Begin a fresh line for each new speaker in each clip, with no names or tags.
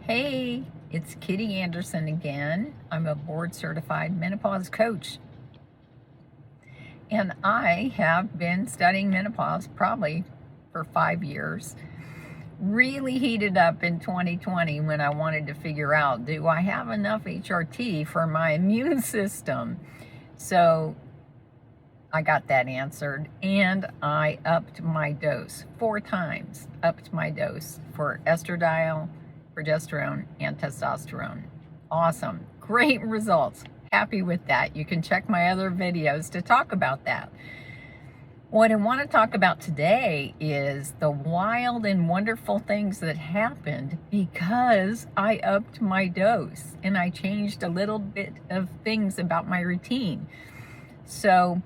Hey, it's Kitty Anderson again. I'm a board certified menopause coach. And I have been studying menopause probably for 5 years. Really heated up in 2020 when I wanted to figure out, do I have enough HRT for my immune system? So I got that answered, and I upped my dose 4 times, upped my dose for estradiol, progesterone, and testosterone. Awesome. Great results. Happy with that. You can check my other videos to talk about that. What I want to talk about today is the wild and wonderful things that happened because I upped my dose and I changed a little bit of things about my routine. So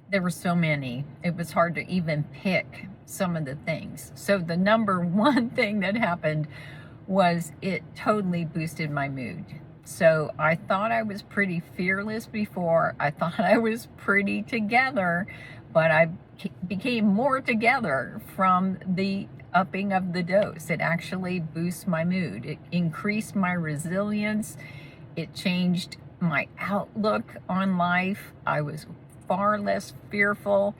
there were so many, it was hard to even pick some of the things. So the number one thing that happened was it totally boosted my mood. So I thought I was pretty fearless before. I thought I was pretty together, but I became more together from the upping of the dose. It actually boosts my mood. It increased my resilience. It changed my outlook on life. I was far less fearful.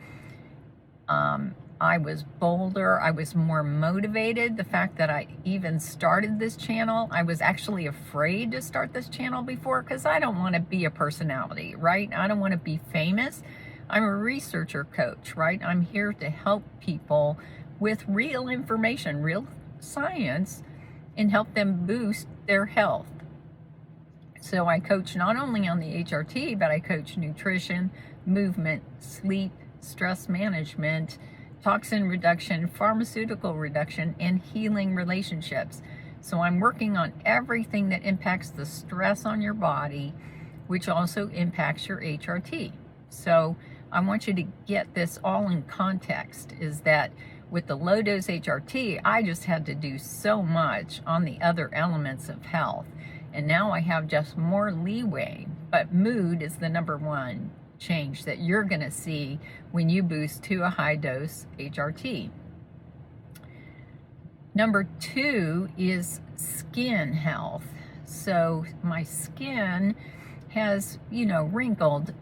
I was bolder. I was more motivated. The fact that I even started this channel, I was actually afraid to start this channel before because I don't want to be a personality, right? I don't want to be famous. I'm a researcher coach, right? I'm here to help people with real information, real science, and help them boost their health. So I coach not only on the HRT, but I coach nutrition, movement, sleep, stress management, toxin reduction, pharmaceutical reduction, and healing relationships. So I'm working on everything that impacts the stress on your body, which also impacts your HRT. So I want you to get this all in context, is that with the low dose HRT, I just had to do so much on the other elements of health. And now I have just more leeway, but mood is the number one change that you're going to see when you boost to a high dose HRT. Number 2 is skin health. So my skin has, wrinkled,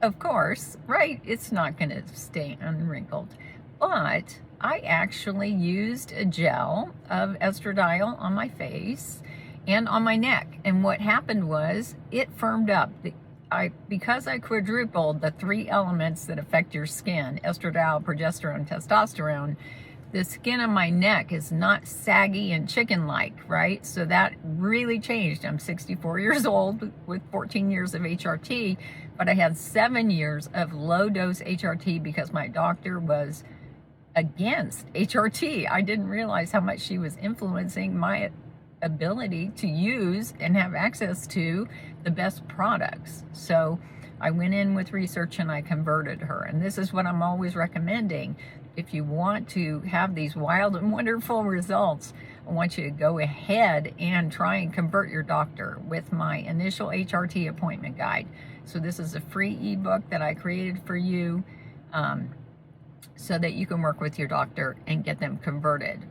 of course, right? It's not going to stay unwrinkled, but I actually used a gel of estradiol on my face and on my neck. And what happened was it firmed up. Because I quadrupled the 3 elements that affect your skin, estradiol, progesterone, testosterone, the skin on my neck is not saggy and chicken-like, right? So that really changed. I'm 64 years old with 14 years of HRT, but I had 7 years of low-dose HRT because my doctor was against HRT. I didn't realize how much she was influencing my ability to use and have access to the best products. So I went in with research and I converted her. And this is what I'm always recommending. If you want to have these wild and wonderful results, I want you to go ahead and try and convert your doctor with my initial HRT appointment guide. So this is a free ebook that I created for you so that you can work with your doctor and get them converted.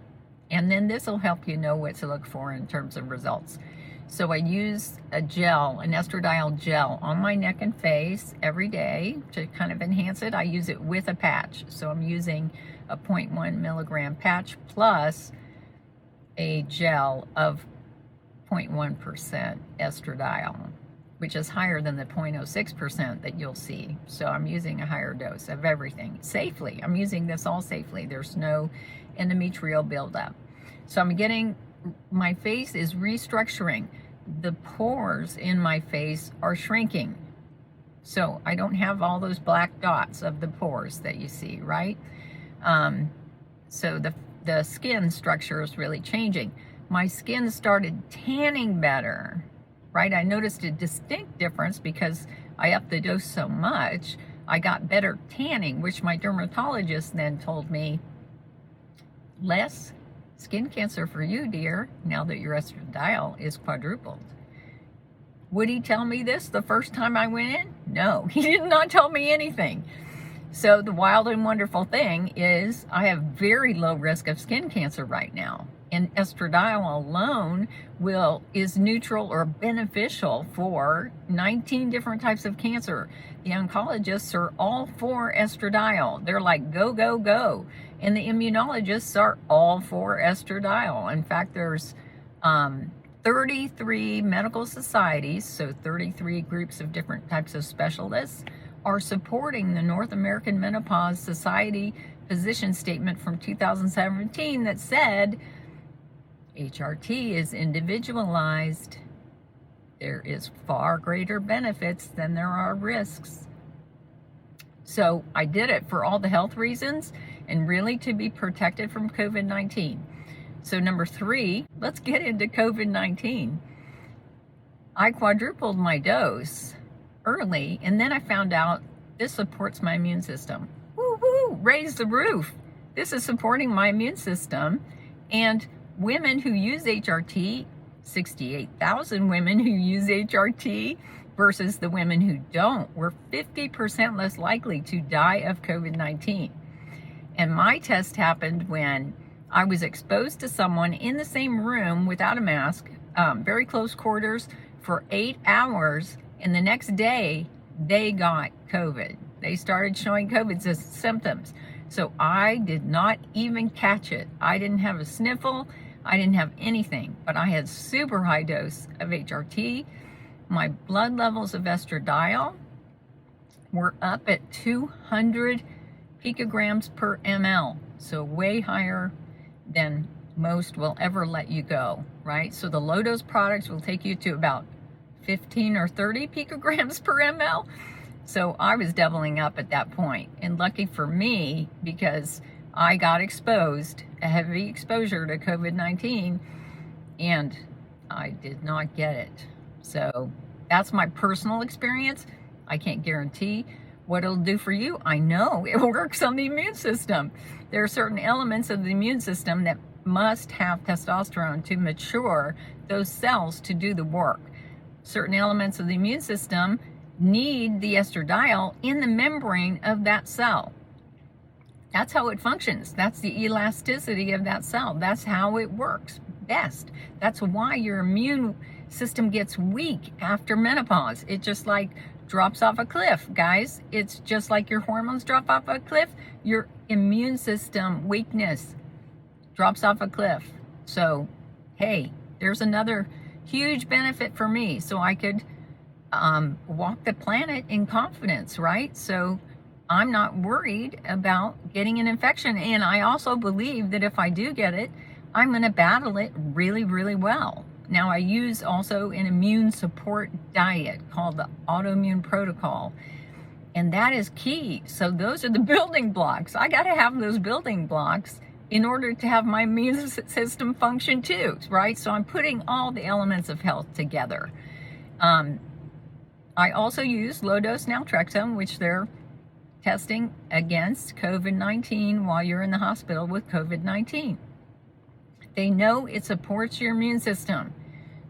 And then this will help you know what to look for in terms of results. So I use a gel, an estradiol gel, on my neck and face every day to kind of enhance it. I use it with a patch. So I'm using a 0.1 milligram patch plus a gel of 0.1% estradiol, which is higher than the 0.06% that you'll see. So I'm using a higher dose of everything safely. I'm using this all safely. There's no endometrial buildup. So I'm getting, my face is restructuring. The pores in my face are shrinking. So I don't have all those black dots of the pores that you see, right? So the skin structure is really changing. My skin started tanning better, right? I noticed a distinct difference because I upped the dose so much. I got better tanning, which my dermatologist then told me, less skin cancer for you, dear, now that your estradiol is quadrupled. Would he tell me this the first time I went in? No, he did not tell me anything. So the wild and wonderful thing is I have very low risk of skin cancer right now. And estradiol alone is neutral or beneficial for 19 different types of cancer. The oncologists are all for estradiol. They're like, go, go, go. And the immunologists are all for estradiol. In fact, there's 33 medical societies, so 33 groups of different types of specialists, are supporting the North American Menopause Society position statement from 2017 that said HRT is individualized. There is far greater benefits than there are risks. So I did it for all the health reasons and really to be protected from COVID-19. So number 3, let's get into COVID-19. I quadrupled my dose early, and then I found out this supports my immune system. Woo woo, raise the roof. This is supporting my immune system. And women who use HRT, 68,000 women who use HRT versus the women who don't, were 50% less likely to die of COVID-19. And my test happened when I was exposed to someone in the same room without a mask, very close quarters, for 8 hours, and the next day they got COVID. They started showing COVID symptoms. So I did not even catch it. I didn't have a sniffle. I didn't have anything, but I had super high dose of HRT. My blood levels of estradiol were up at 200 picograms per ml, so way higher than most will ever let you go, right? So the low dose products will take you to about 15 or 30 picograms per ml. So I was doubling up at that point. And lucky for me, because I got exposed, a heavy exposure to COVID-19, and I did not get it. So that's my personal experience. I can't guarantee what it'll do for you. I know it works on the immune system. There are certain elements of the immune system that must have testosterone to mature those cells to do the work. Certain elements of the immune system need the estradiol in the membrane of that cell. That's how it functions. That's the elasticity of that cell. That's how it works best. That's why your immune system gets weak after menopause. It just like drops off a cliff, guys. It's just like your hormones drop off a cliff. Your immune system weakness drops off a cliff. So, hey, there's another huge benefit for me. So I could walk the planet in confidence, right? So I'm not worried about getting an infection. And I also believe that if I do get it, I'm going to battle it really, really well. Now, I use also an immune support diet called the autoimmune protocol, and that is key. So those are the building blocks. I got to have those building blocks in order to have my immune system function too, right? So I'm putting all the elements of health together. I also use low-dose naltrexone, which they're testing against COVID-19 while you're in the hospital with COVID-19. They know it supports your immune system.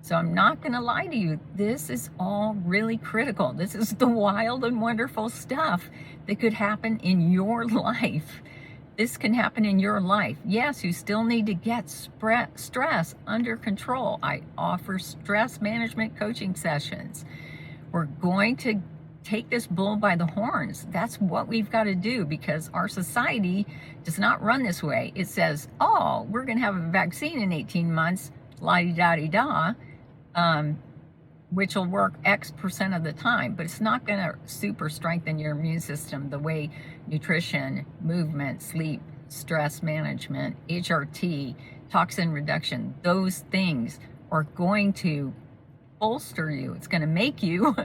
So I'm not going to lie to you. This is all really critical. This is the wild and wonderful stuff that could happen in your life. This can happen in your life. Yes, you still need to get stress under control. I offer stress management coaching sessions. We're going to take this bull by the horns. That's what we've got to do, because our society does not run this way. It says, oh, we're going to have a vaccine in 18 months, la-di-da-di-da, which will work X% of the time, but it's not going to super strengthen your immune system the way nutrition, movement, sleep, stress management, HRT, toxin reduction, those things are going to bolster you. It's going to make you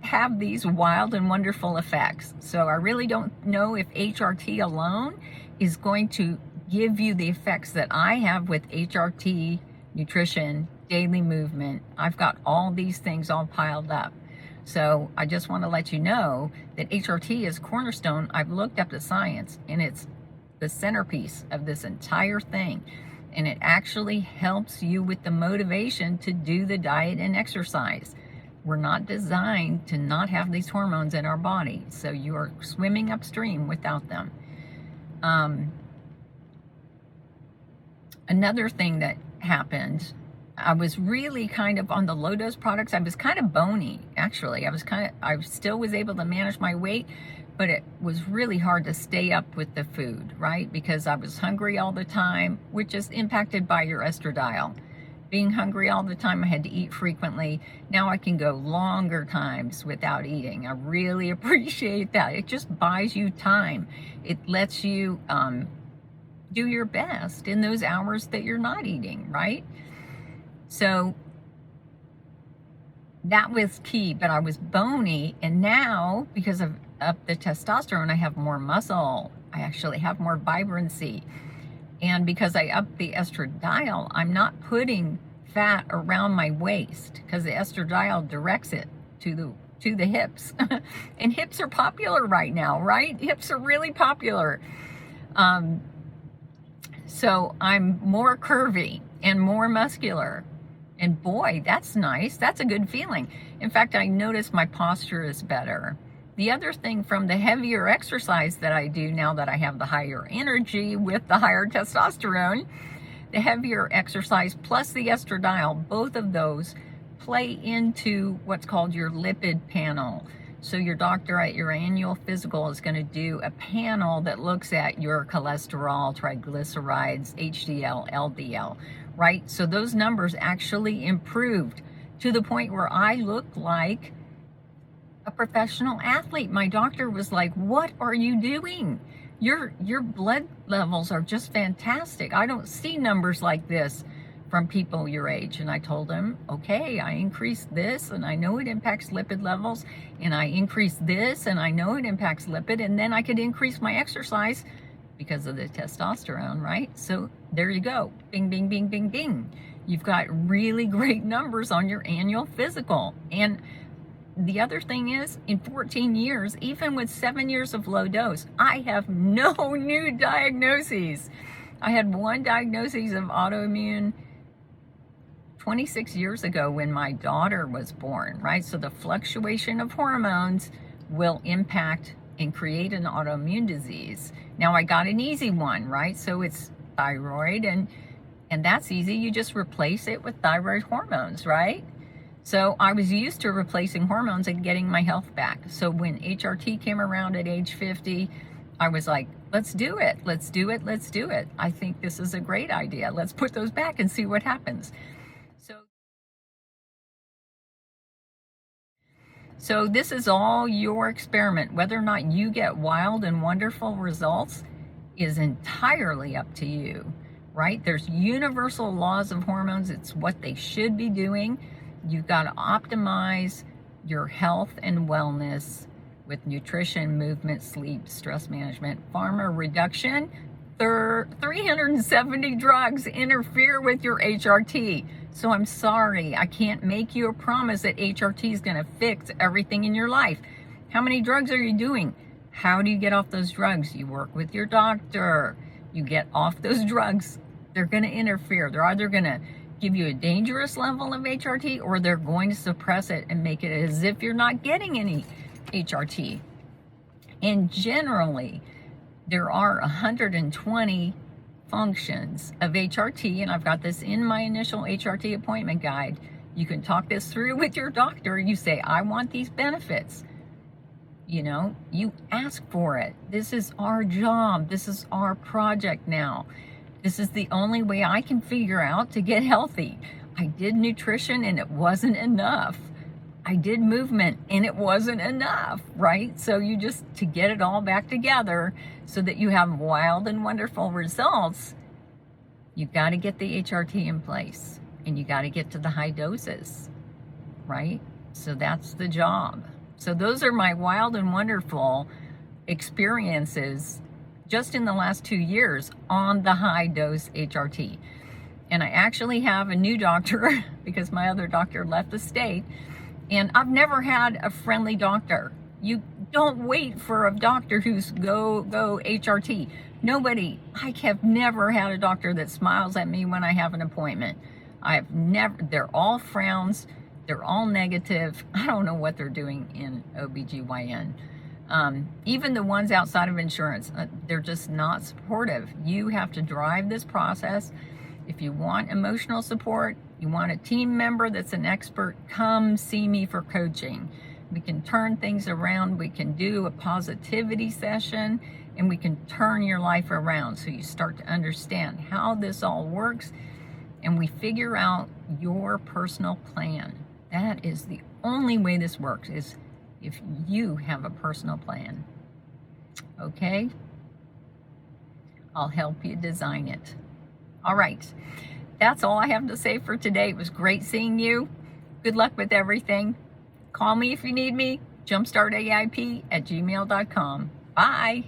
have these wild and wonderful effects. So I really don't know if HRT alone is going to give you the effects that I have with HRT, nutrition, daily movement. I've got all these things all piled up. So I just want to let you know that HRT is cornerstone. I've looked up the science, and it's the centerpiece of this entire thing. And it actually helps you with the motivation to do the diet and exercise. We're not designed to not have these hormones in our body, so you are swimming upstream without them. Another thing that happened, I was really kind of on the low dose products. I was kind of bony, actually. I still was able to manage my weight, but it was really hard to stay up with the food, right? Because I was hungry all the time, which is impacted by your estradiol. Being hungry all the time, I had to eat frequently. Now I can go longer times without eating. I really appreciate that. It just buys you time. It lets you do your best in those hours that you're not eating, right? So that was key, but I was bony, and now because of the testosterone, I have more muscle. I actually have more vibrancy. And because I upped the estradiol, I'm not putting fat around my waist because the estradiol directs it to the hips. And hips are popular right now, right? Hips are really popular. So I'm more curvy and more muscular. And boy, that's nice. That's a good feeling. In fact, I notice my posture is better. The other thing from the heavier exercise that I do now that I have the higher energy with the higher testosterone, the heavier exercise plus the estradiol, both of those play into what's called your lipid panel. So your doctor at your annual physical is going to do a panel that looks at your cholesterol, triglycerides, HDL, LDL, right? So those numbers actually improved to the point where I look like a professional athlete. My doctor was like, "What are you doing? Your blood levels are just fantastic. I don't see numbers like this from people your age." And I told him, okay, I increased this and I know it impacts lipid levels, and I increased this and I know it impacts lipid, and then I could increase my exercise because of the testosterone, right? So there you go. Bing, bing, bing, bing, bing. You've got really great numbers on your annual physical. And the other thing is, in 14 years, even with 7 years of low dose, I have no new diagnoses. I had one diagnosis of autoimmune 26 years ago when my daughter was born, right? So the fluctuation of hormones will impact and create an autoimmune disease. Now I got an easy one, right? So it's thyroid, and that's easy. You just replace it with thyroid hormones, right? So I was used to replacing hormones and getting my health back. So when HRT came around at age 50, I was like, let's do it. Let's do it. Let's do it. I think this is a great idea. Let's put those back and see what happens. So this is all your experiment. Whether or not you get wild and wonderful results is entirely up to you, right? There's universal laws of hormones. It's what they should be doing. You've got to optimize your health and wellness with nutrition, movement, sleep, stress management, pharma reduction. 370 drugs interfere with your HRT. So I'm sorry, I can't make you a promise that HRT is going to fix everything in your life. How many drugs are you doing? How do you get off those drugs? You work with your doctor. You get off those drugs. They're going to interfere. They're either going to give you a dangerous level of HRT, or they're going to suppress it and make it as if you're not getting any HRT. And generally, there are 120 functions of HRT, and I've got this in my initial HRT appointment guide. You can talk this through with your doctor. You say, I want these benefits. You know, you ask for it. This is our job. This is our project now. This is the only way I can figure out to get healthy. I did nutrition and it wasn't enough. I did movement and it wasn't enough, right? So you just, to get it all back together so that you have wild and wonderful results, you've got to get the HRT in place and you got to get to the high doses, right? So that's the job. So those are my wild and wonderful experiences just in the last 2 years on the high dose HRT. And I actually have a new doctor because my other doctor left the state. And I've never had a friendly doctor. You don't wait for a doctor who's go HRT. Nobody, I have never had a doctor that smiles at me when I have an appointment. I've never, they're all frowns. They're all negative. I don't know what they're doing in OBGYN. Even the ones outside of insurance, they're just not supportive. You have to drive this process. If you want emotional support, you want a team member that's an expert, come see me for coaching. We can turn things around. We can do a positivity session, and we can turn your life around so you start to understand how this all works, and we figure out your personal plan. That is the only way this works, is if you have a personal plan. Okay? I'll help you design it. All right. That's all I have to say for today. It was great seeing you. Good luck with everything. Call me if you need me. jumpstartaip@gmail.com. Bye.